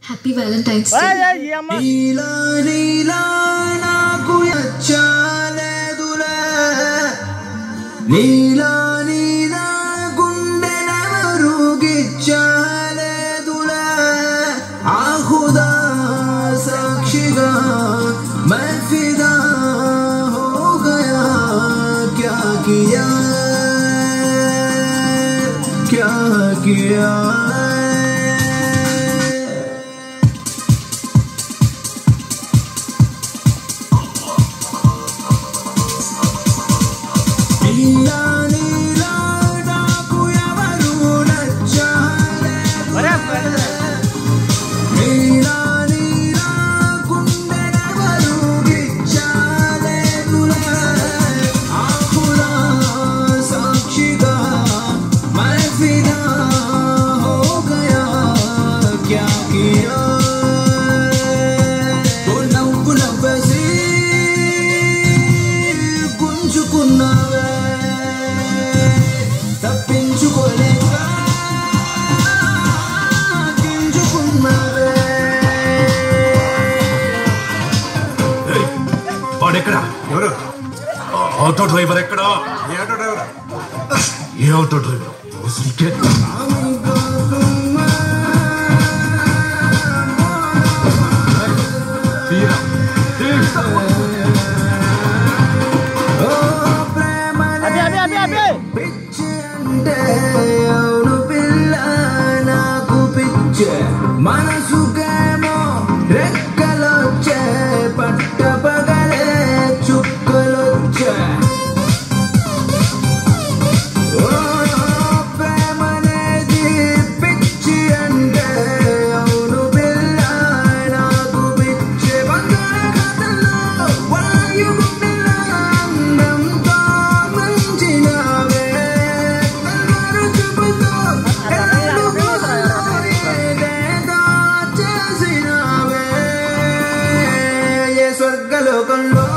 Happy Valentine's Day. నీలా నీలా నాకు నచ్చలేదులే నీలా నీలా గుండెనెవరు గిచ్చలేదులే ఆహుదా సాక్షిగా मैं फिदा हो गया क्या किया నీలా నీలా నాకు ఎవరు నచ్చలేదులే నీలా నీలా గుండెనెవరు గిచ్చలేదులే ఆహుదా సాక్షిగా मैं फिदा हो गया क्या किया ఓ నవ్వు నవ్వేసి గుంజుకున్నావే తప్పించుకోలేక గింజుకున్నావే వాడెక్కడా ఎవరు ఆటో డ్రైవర్ ఎక్కడా ఏ ఆటో డ్రైవర్ ఏ ఆటో డ్రైవర్ పిచ్చి అంటే అవును పిల్ల నాకు పిచ్చే మనసుకేమో రెక్కలొచ్చే పట్టపగలే చుక్కలొచ్చే ప్రేమనేది పిచ్చి అంటే అవును పిల్ల నాకు పిచ్చే బంగారు కథల్లో వాయుగుండెల అందంతో ముంచినావే బంగారు చూపుతో ఏదేదో చేసినావే ఏ స్వర్గలోకంలో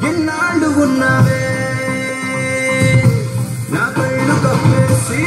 ఇన్నాళ్ళు ఉన్నావే నా కళ్ళు కప్పేసి